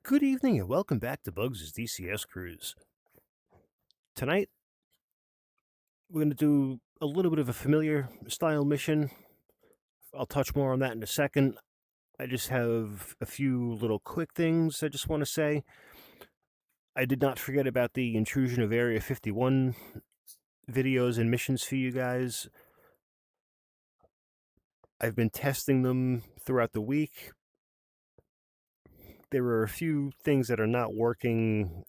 Good evening and welcome back to Bugs' DCS Cruise. Tonight, we're going to do a little bit of a familiar style mission. I'll touch more on that in a second. I just have a few little quick things I just want to say. I did not forget about the intrusion of Area 51 videos and missions for you guys. I've been testing them throughout the week. There are a few things that are not working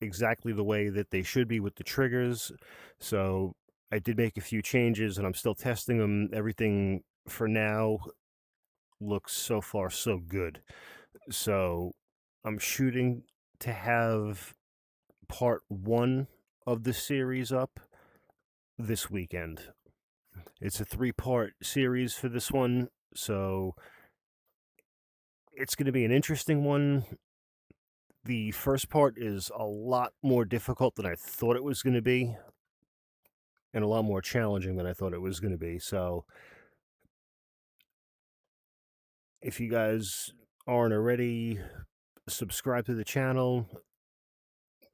exactly the way that they should be with the triggers. So I did make a few changes and I'm still testing them. Everything for now looks so far so good. So I'm shooting to have part one of the series up this weekend. It's a 3-part series for this one. So it's going to be an interesting one. The first part is a lot more difficult than I thought it was going to be, and a lot more challenging than I thought it was going to be. So, if you guys aren't already subscribed to the channel,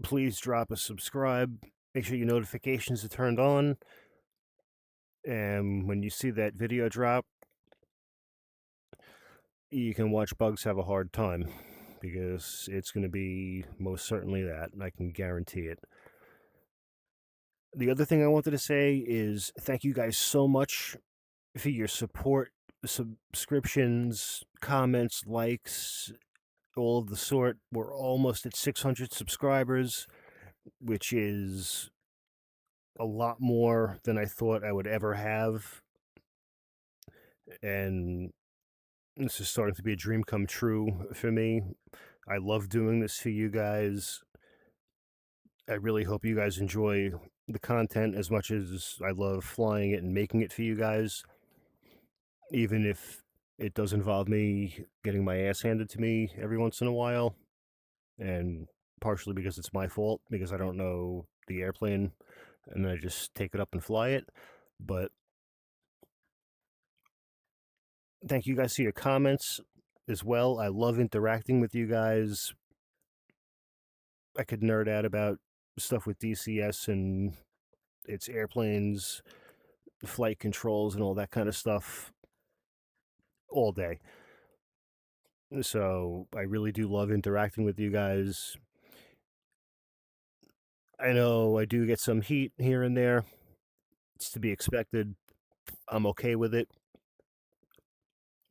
please drop a subscribe. Make sure your notifications are turned on. And when you see that video drop, you can watch Bugs have a hard time, because it's going to be most certainly that. I can guarantee it. The other thing I wanted to say is thank you guys so much for your support, subscriptions, comments, likes, all of the sort. We're almost at 600 subscribers, which is a lot more than I thought I would ever have. And this is starting to be a dream come true for me. I love doing this for you guys. I really hope you guys enjoy the content as much as I love flying it and making it for you guys. Even if it does involve me getting my ass handed to me every once in a while, and partially because it's my fault, because I don't know the airplane, and I just take it up and fly it. But thank you guys for your comments as well. I love interacting with you guys. I could nerd out about stuff with DCS and its airplanes, flight controls, and all that kind of stuff all day. So I really do love interacting with you guys. I know I do get some heat here and there. It's to be expected. I'm okay with it.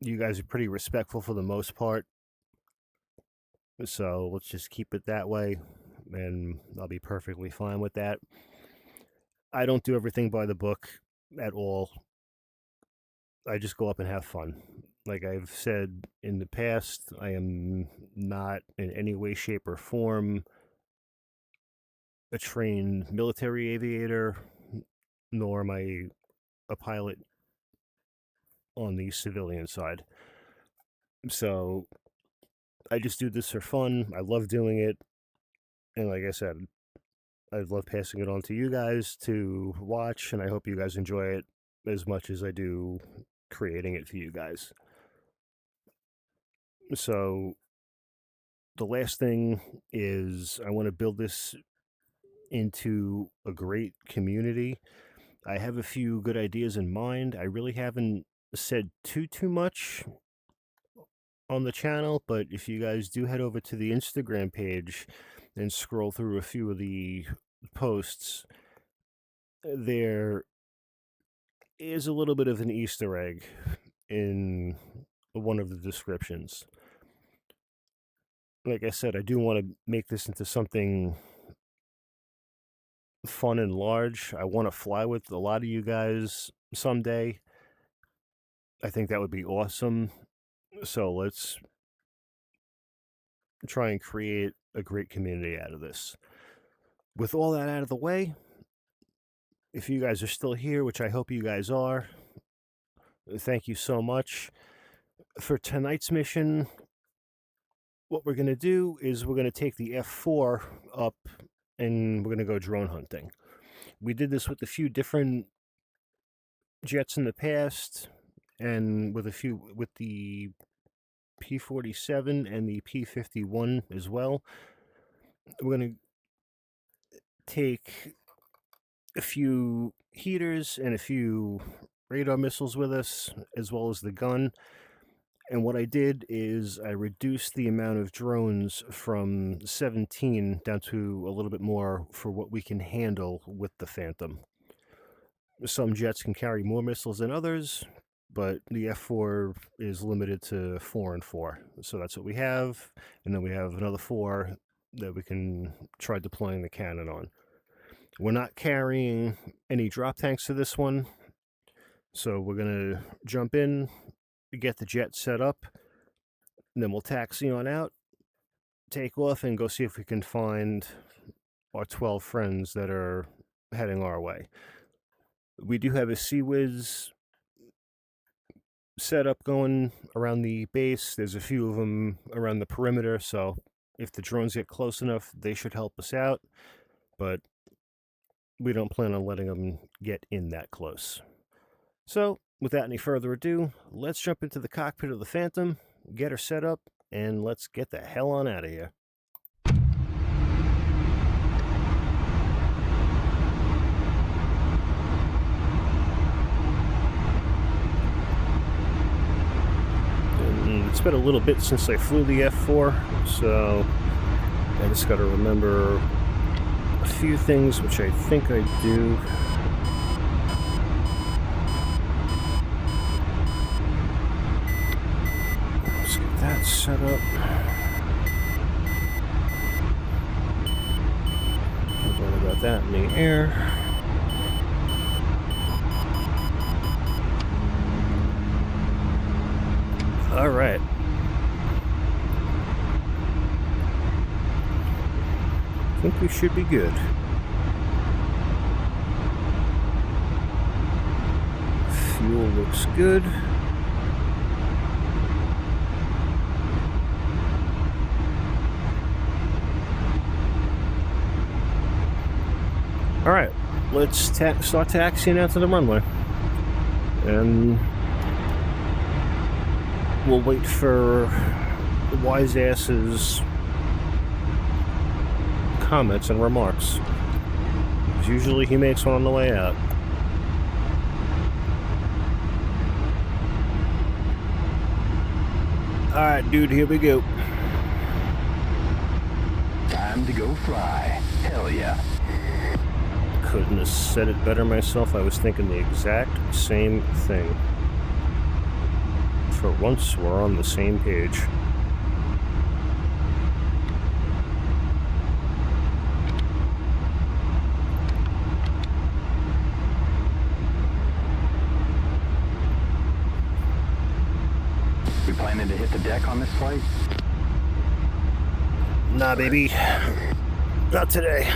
You guys are pretty respectful for the most part. So let's just keep it that way, and I'll be perfectly fine with that. I don't do everything by the book at all. I just go up and have fun. Like I've said in the past, I am not in any way, shape, or form a trained military aviator, nor am I a pilot on the civilian side. So I just do this for fun. I love doing it. And like I said, I love passing it on to you guys to watch, and I hope you guys enjoy it as much as I do creating it for you guys. So the last thing is I want to build this into a great community. I have a few good ideas in mind. I really haven't said too much on the channel, but if you guys do head over to the Instagram page and scroll through a few of the posts, there is a little bit of an Easter egg in one of the descriptions. Like I said, I do want to make this into something fun and large. I want to fly with a lot of you guys someday. I think that would be awesome. So let's try and create a great community out of this. With all that out of the way, if you guys are still here, which I hope you guys are, thank you so much. For tonight's mission, what we're going to do is we're going to take the F-4 up and we're going to go drone hunting. We did this with a few different jets in the past, and with the P-47 and the P-51 as well. We're going to take a few heaters and a few radar missiles with us, as well as the gun. And what I did is I reduced the amount of drones from 17 down to a little bit more for what we can handle with the Phantom. Some jets can carry more missiles than others, but the F-4 is limited to 4 and 4. So that's what we have, and then we have another 4 that we can try deploying the cannon on. We're not carrying any drop tanks to this one, so we're going to jump in, get the jet set up, and then we'll taxi on out, take off, and go see if we can find our 12 friends that are heading our way. We do have a Sea-Wiz setup going around the base. There's a few of them around the perimeter, so if the drones get close enough, they should help us out, but we don't plan on letting them get in that close. So, without any further ado, let's jump into the cockpit of the Phantom, get her set up, and let's get the hell on out of here. And it's been a little bit since I flew the F-4, so I just got to remember a few things, which I think I do. Let's get that set up. Forgot about that in the air. All right. I think we should be good. Fuel looks good. All right, let's start taxiing out to the runway, and we'll wait for the wise ass's comments and remarks. Because usually he makes one on the way out. Alright, dude, here we go. Time to go fly. Hell yeah. Couldn't have said it better myself. I was thinking the exact same thing. For once, we're on the same page. We planning to hit the deck on this flight? Nah, baby. Not today.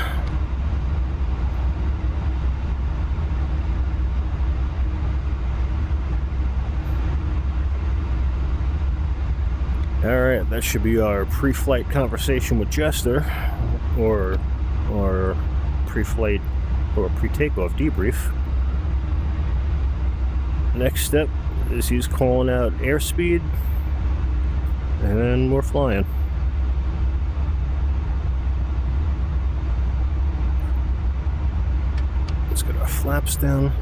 Alright, that should be our pre-flight conversation with Jester, or pre-flight or pre-takeoff debrief. Next step is he's calling out airspeed, and we're flying. Let's get our flaps down.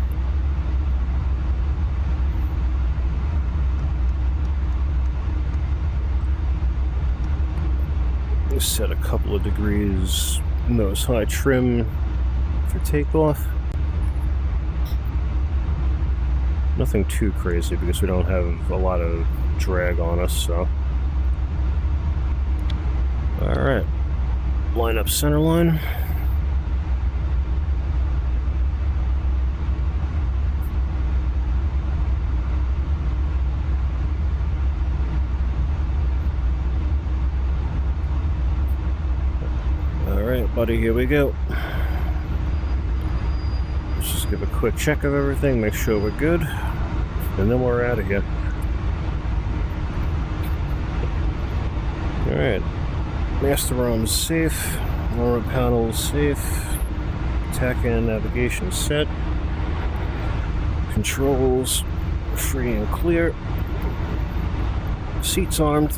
Set a couple of degrees nose high trim for takeoff. Nothing too crazy because we don't have a lot of drag on us, so. Alright. Line up center line. Alright, buddy, here we go. Let's just give a quick check of everything, make sure we're good, and then we're out of here. Alright. Master arms safe, aura panels safe, attack and navigation set, controls free and clear, Seats armed.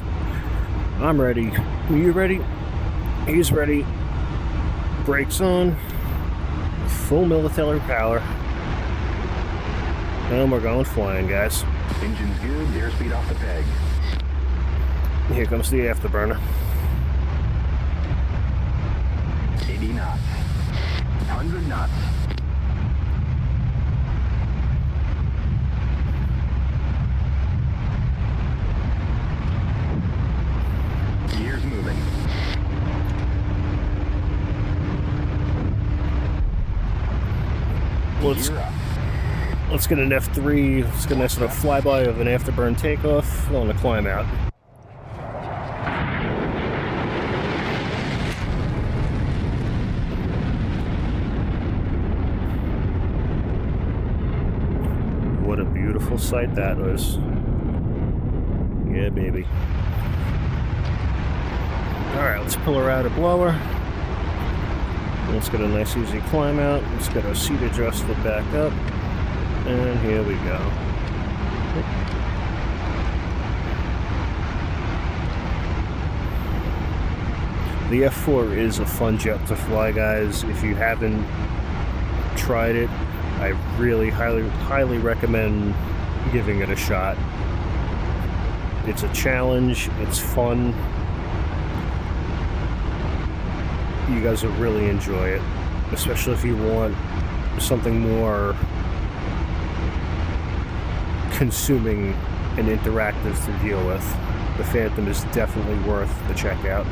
I'm ready. Are you ready? He's ready. Brakes on. Full military power. And we're going flying, guys. Engine's good, airspeed off the peg. Here comes the afterburner. 80 knots. 100 knots. Gears moving. Gear up. Let's get an F3. Let's get a nice little flyby of an afterburn takeoff on the climb out. What a beautiful sight that was. Yeah, baby. Alright, let's pull her out of blower. Let's get a nice easy climb out. Let's get our seat adjusted back up. And here we go. The F-4 is a fun jet to fly, guys. If you haven't tried it, I really highly recommend giving it a shot. It's a challenge, it's fun. You guys will really enjoy it, especially if you want something more consuming and interactive to deal with. The Phantom is definitely worth the checkout.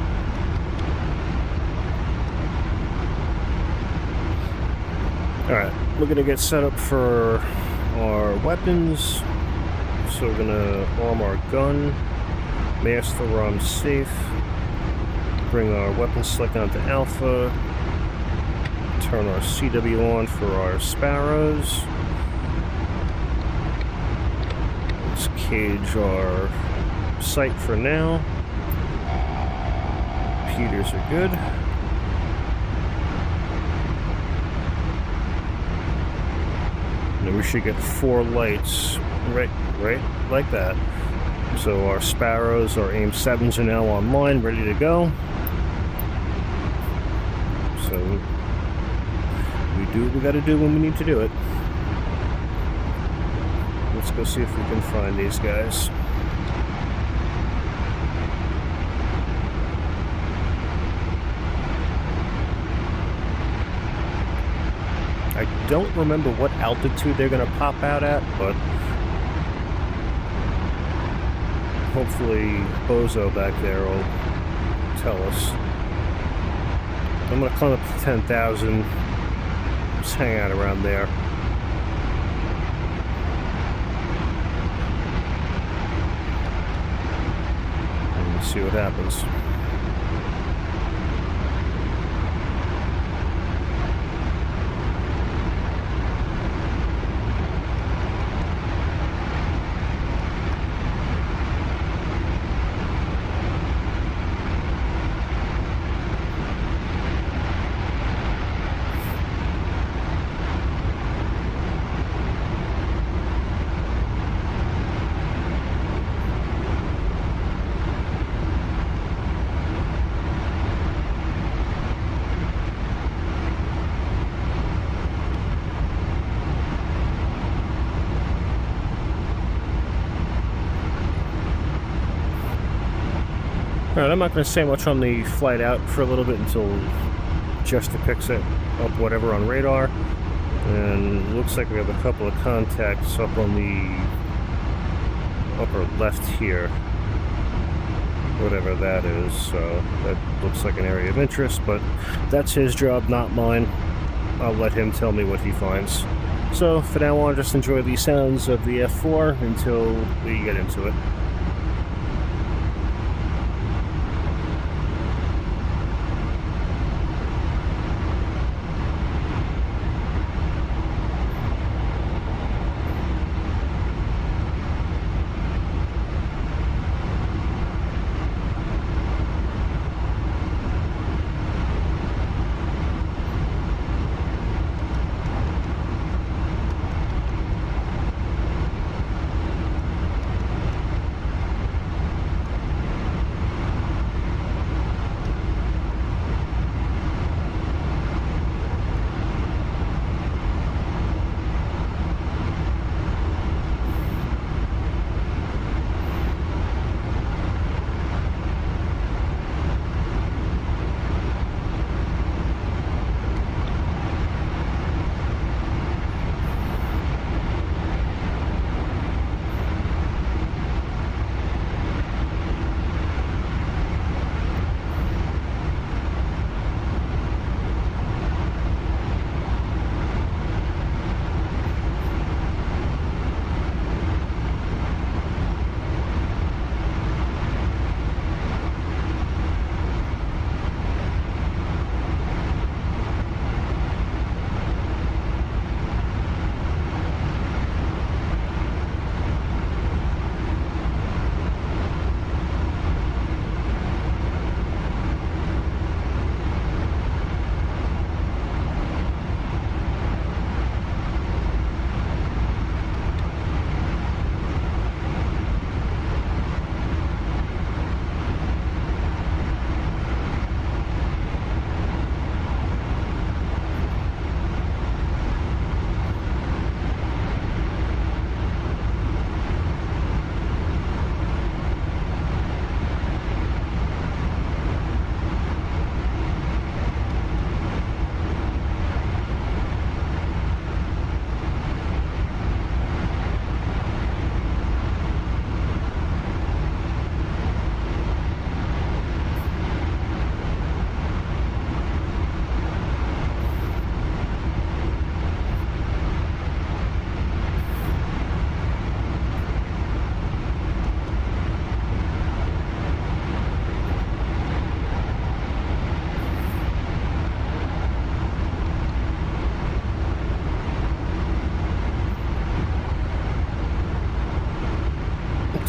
Alright, we're going to get set up for our weapons. So we're going to arm our gun, master ROM safe, bring our weapon select onto alpha, turn our CW on for our sparrows. Let's cage our sight for now. Peters are good. And we should get 4 lights right like that. So our sparrows, our aim 7s are now online, ready to go. So we do what we gotta do when we need to do it. Let's go see if we can find these guys. I don't remember what altitude they're gonna pop out at, but hopefully Bozo back there will tell us. I'm gonna climb up to 10,000. Just hang out around there. And see what happens. Alright, I'm not going to say much on the flight out for a little bit until Jester picks it up whatever on radar. And it looks like we have a couple of contacts up on the upper left here. Whatever that is, so that looks like an area of interest, but that's his job, not mine. I'll let him tell me what he finds. So for now on, just enjoy the sounds of the F-4 until we get into it.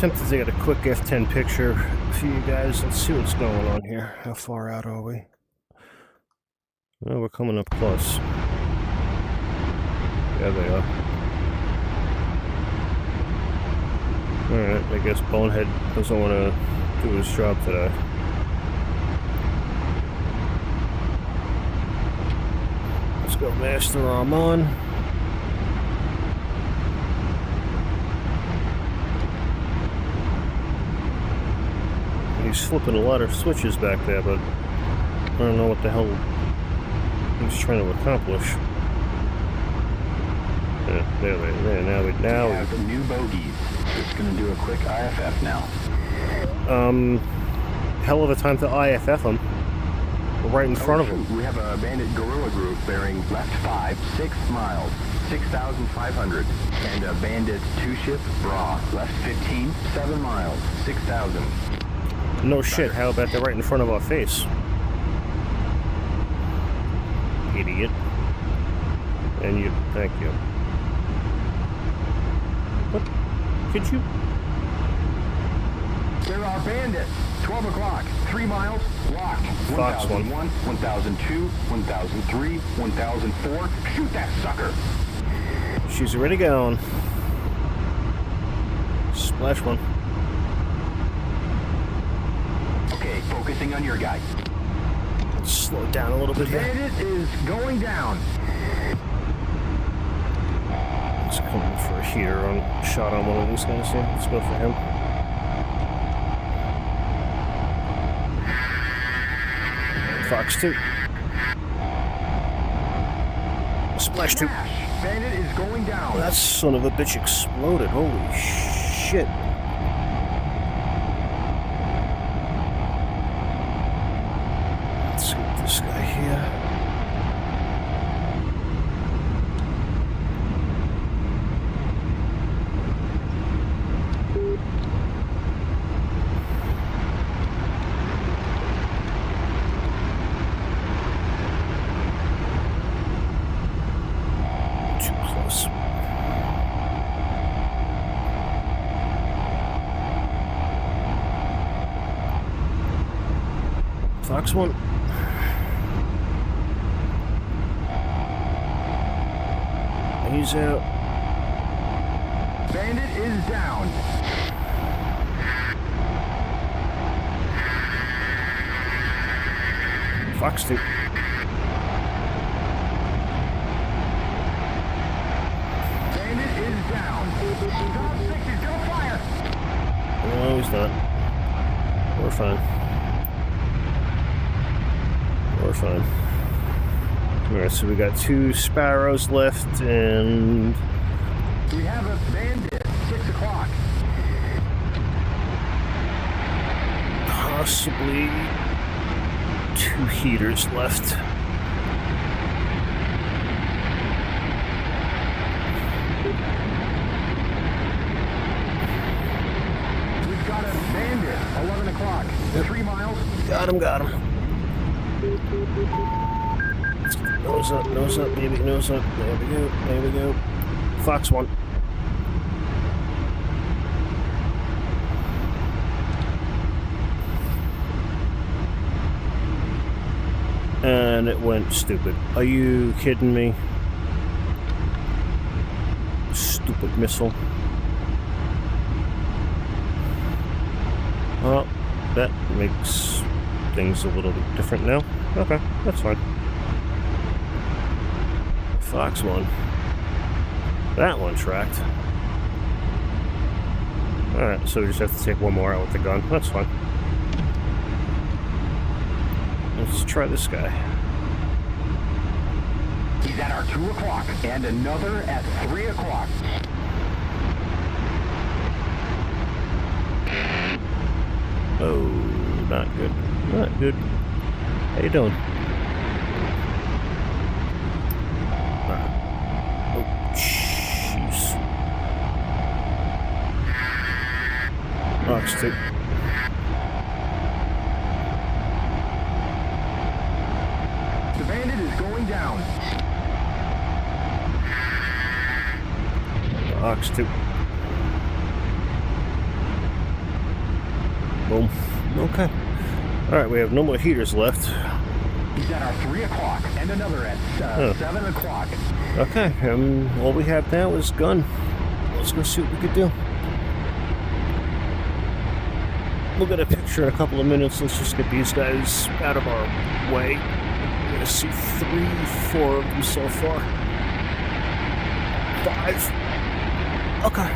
attempted to get a quick F10 picture for you guys. Let's see what's going on here. How far out are we? Well, we're coming up close. There they are. Alright, I guess Bonehead doesn't want to do his job today. Let's go Master Armand. He's flipping a lot of switches back there, but I don't know what the hell he's trying to accomplish. Yeah, there. Now We have new bogeys. Just gonna do a quick IFF now. Hell of a time to IFF him. We're right in front of him. We have a bandit guerrilla group bearing left 5, 6 miles, 6,500. And a bandit 2-ship bra, left 15, 7 miles, 6,000. No shit, how about they're right in front of our face? Idiot. And you, thank you. What? Could you? There are bandits. 12 o'clock, 3 miles, locked. Fox 1001, 1002, 1003, 1004. Shoot that sucker. She's already gone. Splash one. Okay, focusing on your guy. Let's slow it down a little bit here. Bandit is going down. Let's come in for a heater on shot on one of these guys here. Let's go for him. Fox 2. Splash 2. Bandit is going down. That son of a bitch exploded. Holy shit. Let's get this guy here. Fox 1. He's out. Bandit is down. Fox 2. Bandit is down. Top 6 is gonna fire. No, he's not. We're fine. We're fine. Alright, so we got 2 Sparrows left, and We have a bandit. 6 o'clock. possibly 2 heaters left. We've got a bandit. 11 o'clock. 3 miles. Got him. Nose up, baby, nose up. There we go. Fox 1. And it went stupid. Are you kidding me? Stupid missile. Well, that makes things a little bit different now. Okay, that's fine. Fox 1. That one tracked. Alright, so we just have to take one more out with the gun. That's fine. Let's try this guy. He's at our 2 o'clock and another at 3 o'clock. Oh, not good. Not good. How you doing? Oh, jeez. Fox 2. The bandit is going down. Fox 2. Boom. Okay. Alright, we have no more heaters left. He's at our 3 o'clock and another at 7 o'clock. Okay, all we have now is gun. Let's go see what we could do. We'll get a picture in a couple of minutes. Let's just get these guys out of our way. We're gonna see 3, 4 of them so far. 5. Okay.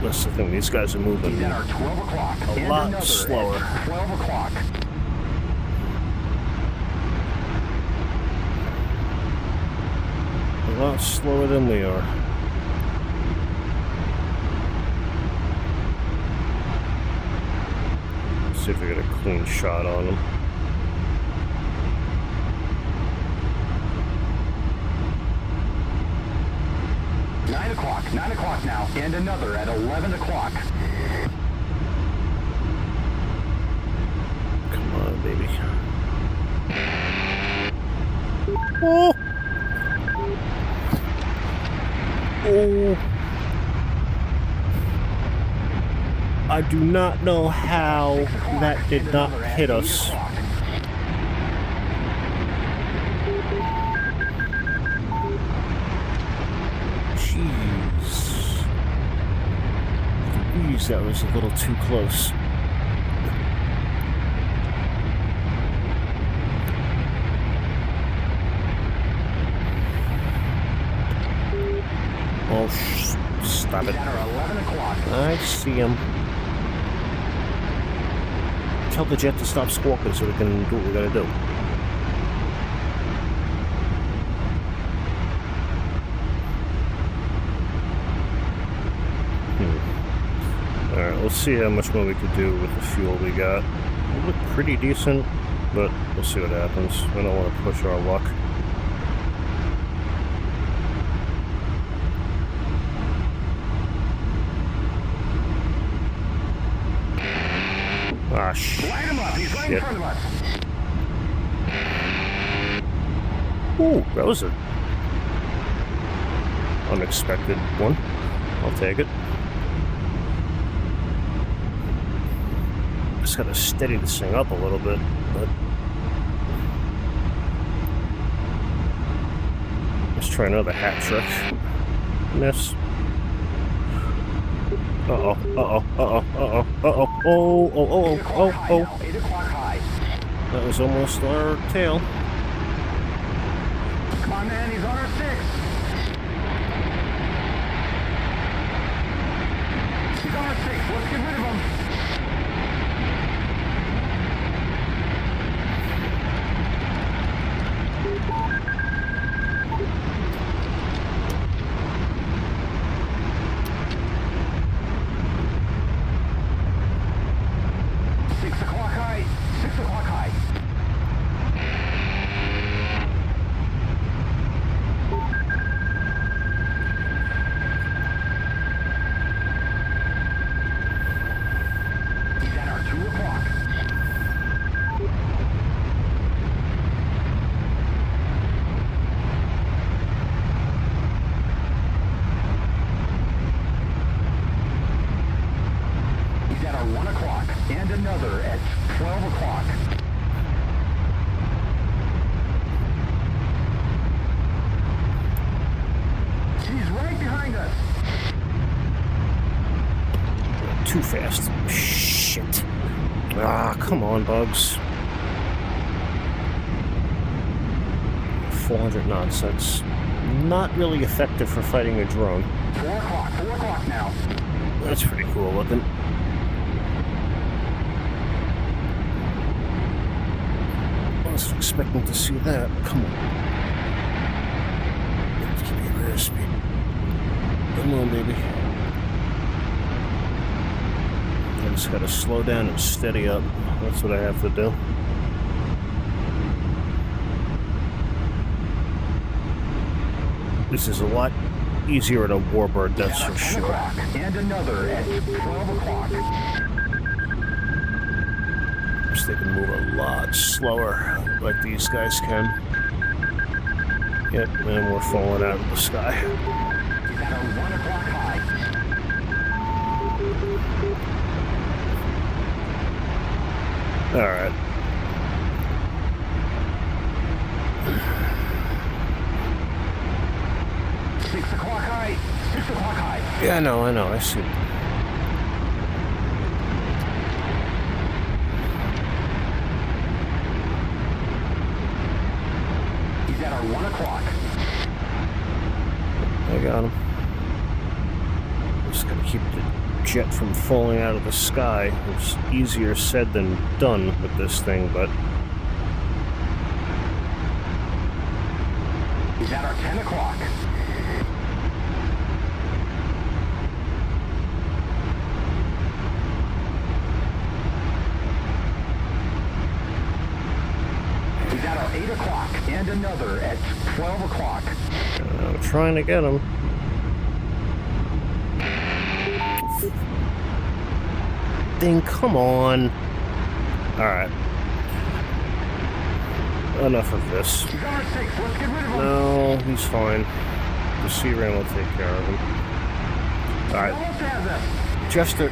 That's the thing, these guys are moving He's at our 12 o'clock. a lot slower. 12 o'clock. A lot slower than we are. Let's see if we get a clean shot on them. Nine o'clock now, and another at 11 o'clock. Come on, baby. Oh! Oh! I do not know how that did not hit us. Jeez, that was a little too close. Oh, stop it. I see him. Tell the jet to stop squawking so we can do what we gotta do. Alright, let's see how much more we could do with the fuel we got. It looked pretty decent, but we'll see what happens. We don't want to push our luck. Ah, shit. Light him up. He's right in front of us. Ooh, that was an unexpected one. I'll take it. Just gotta steady this thing up a little bit, but let's try another hat trick. Miss. Uh-oh, uh-oh, uh-oh, uh-oh, uh-oh, oh, oh, oh, oh, oh. 8 o'clock high. That was almost our tail. Come on, man, he's on our 6. He's on our 6. Let's get rid of him. And another at 12 o'clock. He's right behind us. Too fast. Shit. Ah, come on, bugs. 400 nonsense. Not really effective for fighting a drone. 4 o'clock now. That's pretty cool looking. I was expecting to see that. Come on. Let's give me a rare speed. Come on, baby. I just gotta slow down and steady up. That's what I have to do. This is a lot easier at a warbird, that's for 10 sure. o'clock, and another at 12 o'clock. Wish they can move a lot slower, like these guys can. Yep, and we're falling out of the sky. He's at a 1 o'clock high. Alright. Six o'clock high. Yeah, I know, I see. He's at our 1 o'clock. I got him. Just gotta keep the jet from falling out of the sky. It's easier said than done with this thing, but He's at our 10 o'clock. He's at our 8 o'clock, and another at 12 o'clock. I'm trying to get him. Thing, come on. Alright. Enough of this. He's on our 6. Let's get rid of him. No, he's fine. The C-Ram will take care of him. Alright. Almost has us. Jester.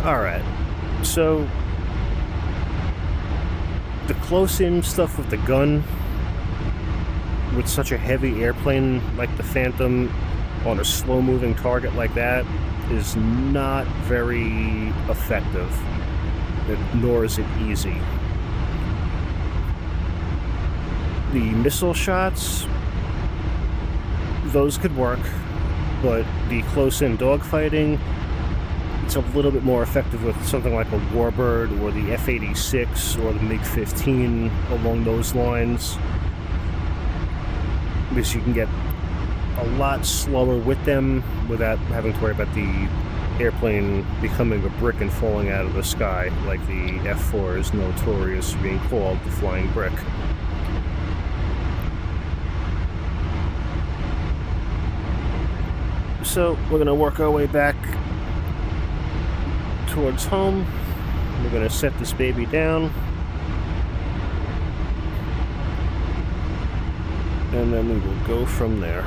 Alright. So, the close-in stuff with the gun, with such a heavy airplane like the Phantom on a slow-moving target like that, is not very effective, nor is it easy. The missile shots, those could work, but the close-in dogfighting, it's a little bit more effective with something like a Warbird or the F-86 or the MiG-15 along those lines, because you can get a lot slower with them without having to worry about the airplane becoming a brick and falling out of the sky, like the F-4 is notorious for being called, the flying brick. So we're going to work our way back towards home. We're going to set this baby down, and then we will go from there.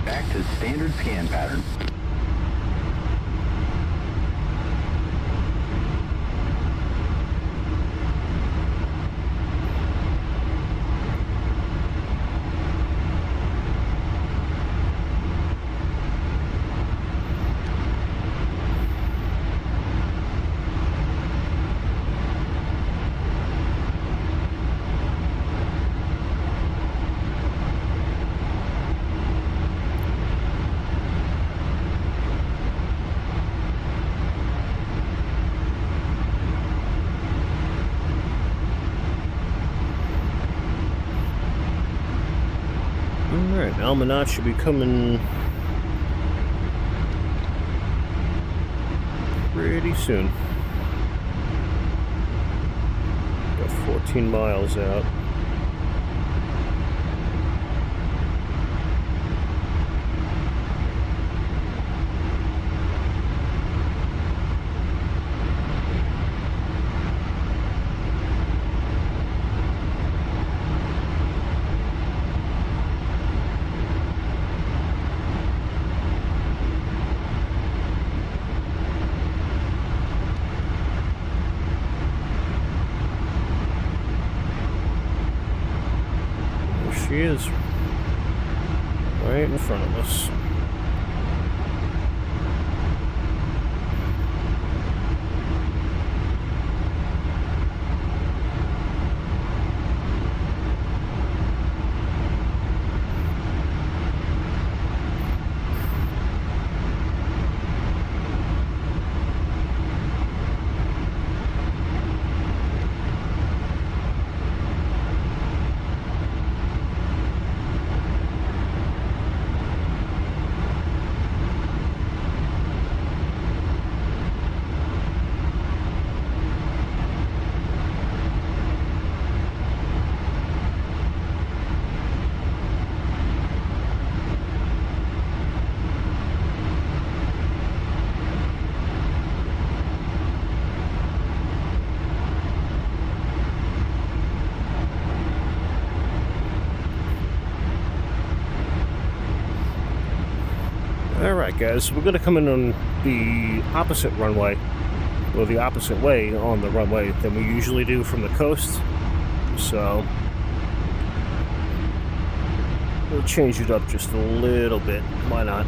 Back to standard scan pattern. Alright, Almanach should be coming pretty soon. Got 14 miles out. She is right in front of us. guys, we're going to come in on the opposite runway, or the opposite way on the runway than we usually do from the coast. So we'll change it up just a little bit. Why not?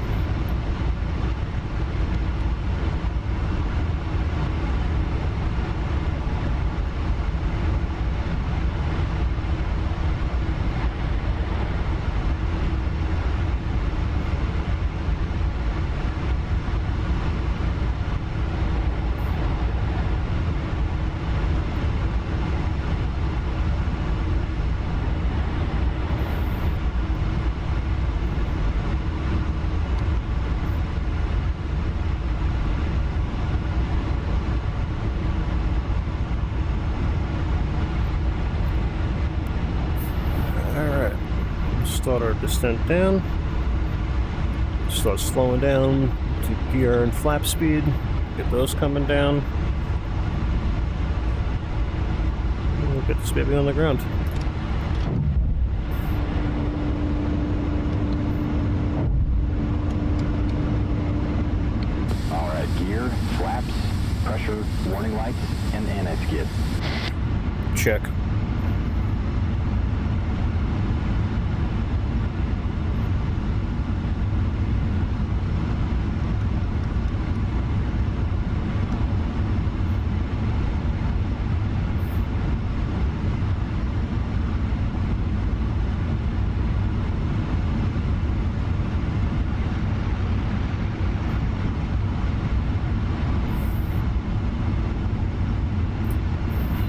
Start our descent down, start slowing down to gear and flap speed, get those coming down, and we'll get this baby on the ground. Alright, gear, flaps, pressure, warning lights, and anti-skid. Check.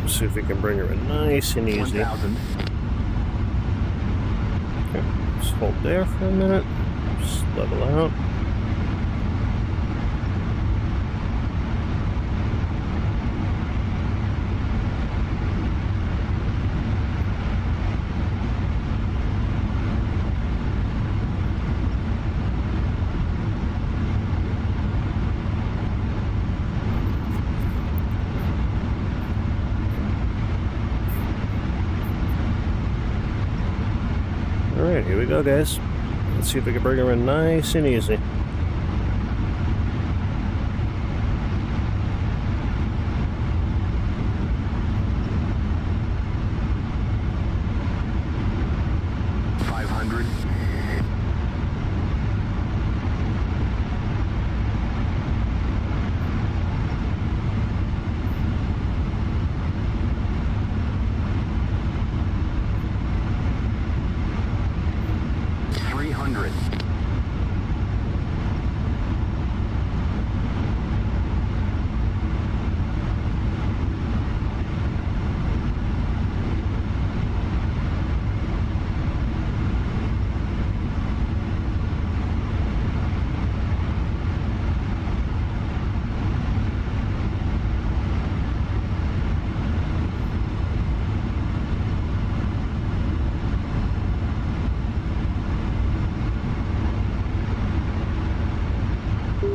See if we can bring her in nice and easy. 1,000. Okay, just hold there for a minute. Just level out. Alright, here we go, guys. Let's see if we can bring her in nice and easy. A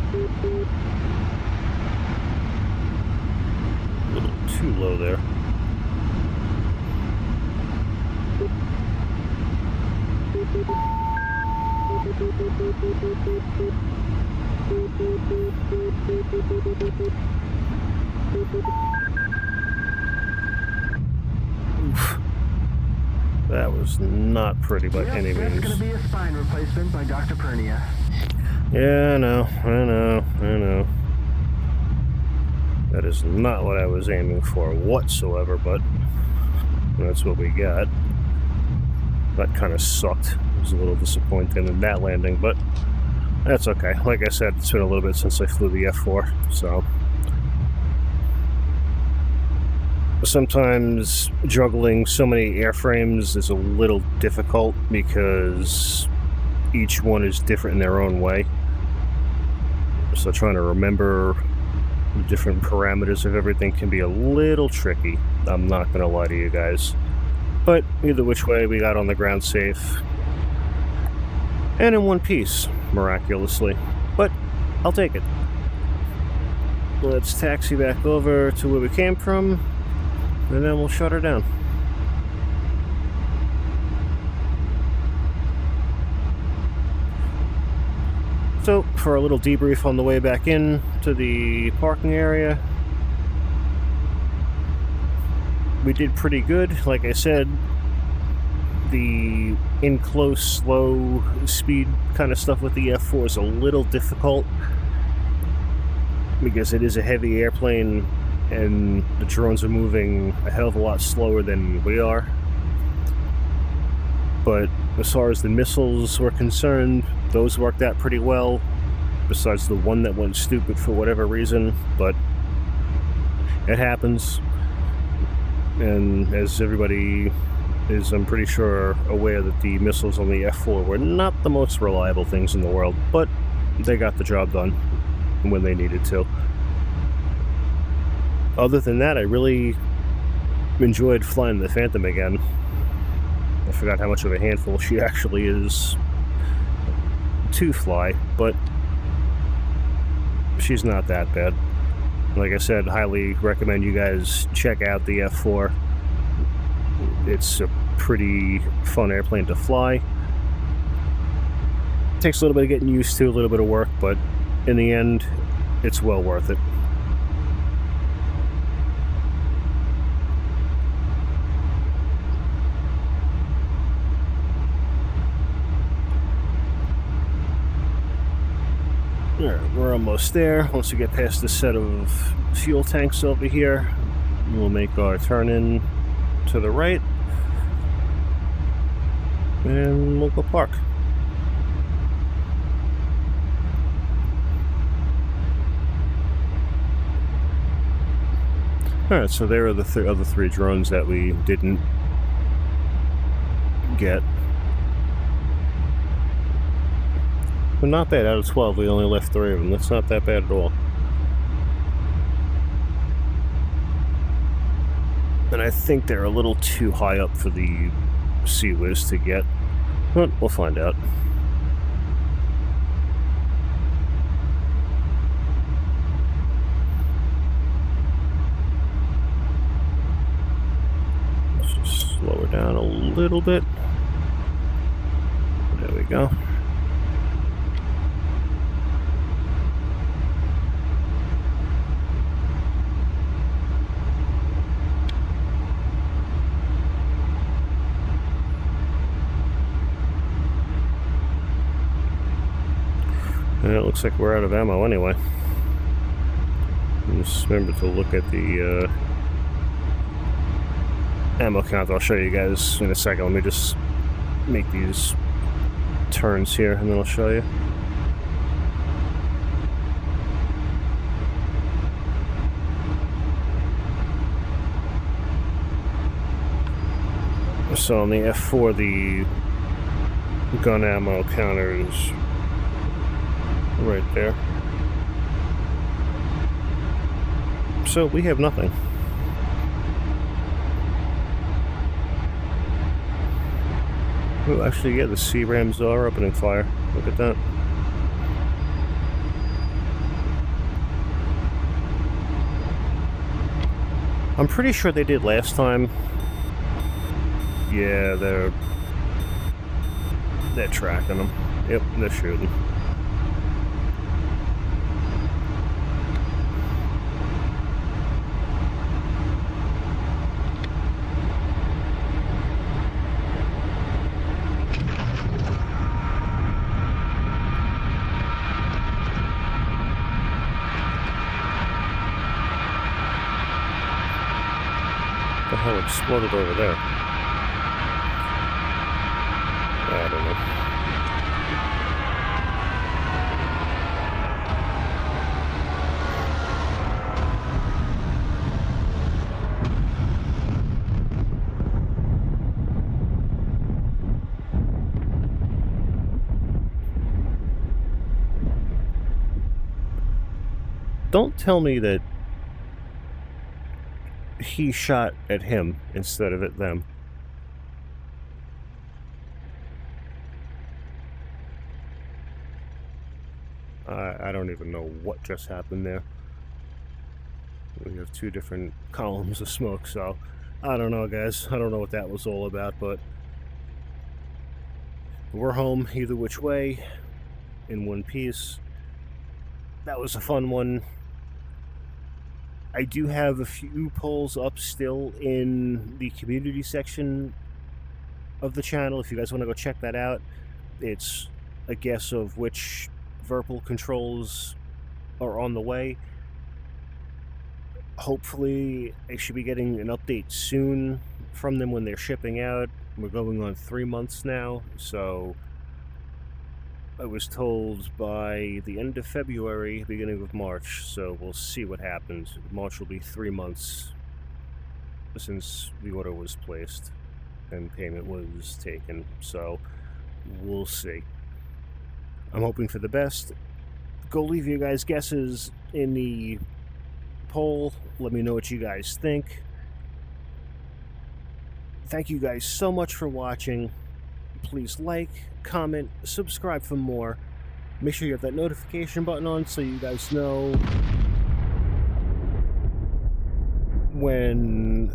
little too low there. Oof. That was not pretty by any means. That's going to be a spine replacement by Dr. Pernia. Yeah, I know. That is not what I was aiming for whatsoever, but that's what we got. That kind of sucked. It was a little disappointing in that landing, but that's okay. Like I said, it's been a little bit since I flew the F-4, so sometimes juggling so many airframes is a little difficult because each one is different in their own way. So trying to remember the different parameters of everything can be a little tricky. I'm not going to lie to you guys. But either which way, we got on the ground safe. And in one piece, miraculously. But I'll take it. Let's taxi back over to where we came from, and then we'll shut her down. So, for a little debrief on the way back in to the parking area, we did pretty good. Like I said, the in close, slow speed kind of stuff with the F-4 is a little difficult because it is a heavy airplane and the drones are moving a hell of a lot slower than we are. But as far as the missiles were concerned, those worked out pretty well, besides the one that went stupid for whatever reason, but it happens. And as everybody is, I'm pretty sure, aware that the missiles on the F-4 were not the most reliable things in the world, but they got the job done when they needed to. Other than that, I really enjoyed flying the Phantom again. I forgot how much of a handful she actually is to fly, but she's not that bad. Like I said, highly recommend you guys check out the F-4. It's a pretty fun airplane to fly. Takes a little bit of getting used to, a little bit of work, but in the end, it's well worth it. Alright, we're almost there. Once we get past this set of fuel tanks over here, we'll make our turn in to the right, and we'll go park. Alright, so there are the other three drones that we didn't get. But not bad. Out of 12, we only left 3 of them. That's not that bad at all. And I think they're a little too high up for the Sea-Whiz to get. But we'll find out. Let's just slow her down a little bit. There we go. And it looks like we're out of ammo anyway. Just remember to look at the ammo count. I'll show you guys in a second. Let me just make these turns here and then I'll show you. So on the F-4, the gun ammo counter is right there. So we have nothing. Oh, actually, yeah, the C-Rams are opening fire. Look at that. I'm pretty sure they did last time. Yeah, they're tracking them. Yep, they're shooting. What the hell exploded over there? I don't know. Don't tell me that he shot at him instead of at them. I don't even know what just happened there. We have 2 different columns of smoke, so I don't know, guys. I don't know what that was all about, but we're home either which way. in one piece. That was a fun one. I do have a few polls up still in the community section of the channel. If you guys want to go check that out, it's a guess of which Virpil controls are on the way. Hopefully, I should be getting an update soon from them when they're shipping out. We're going on 3 months now, so I was told by the end of February, beginning of March, so we'll see what happens. March will be 3 months since the order was placed and payment was taken, so we'll see. I'm hoping for the best. Go leave your guys' guesses in the poll. Let me know what you guys think. Thank you guys so much for watching. Please like, comment, subscribe for more. Make sure you have that notification button on so you guys know when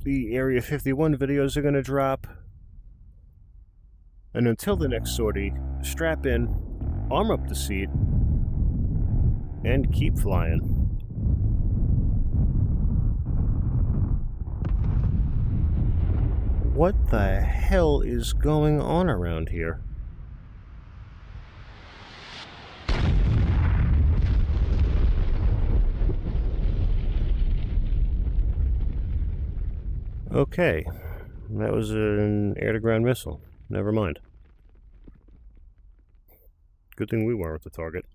the Area 51 videos are going to drop. And until the next sortie, strap in, arm up the seat, and keep flying. What the hell is going on around here? Okay, that was an air-to-ground missile. Never mind. Good thing we weren't the target.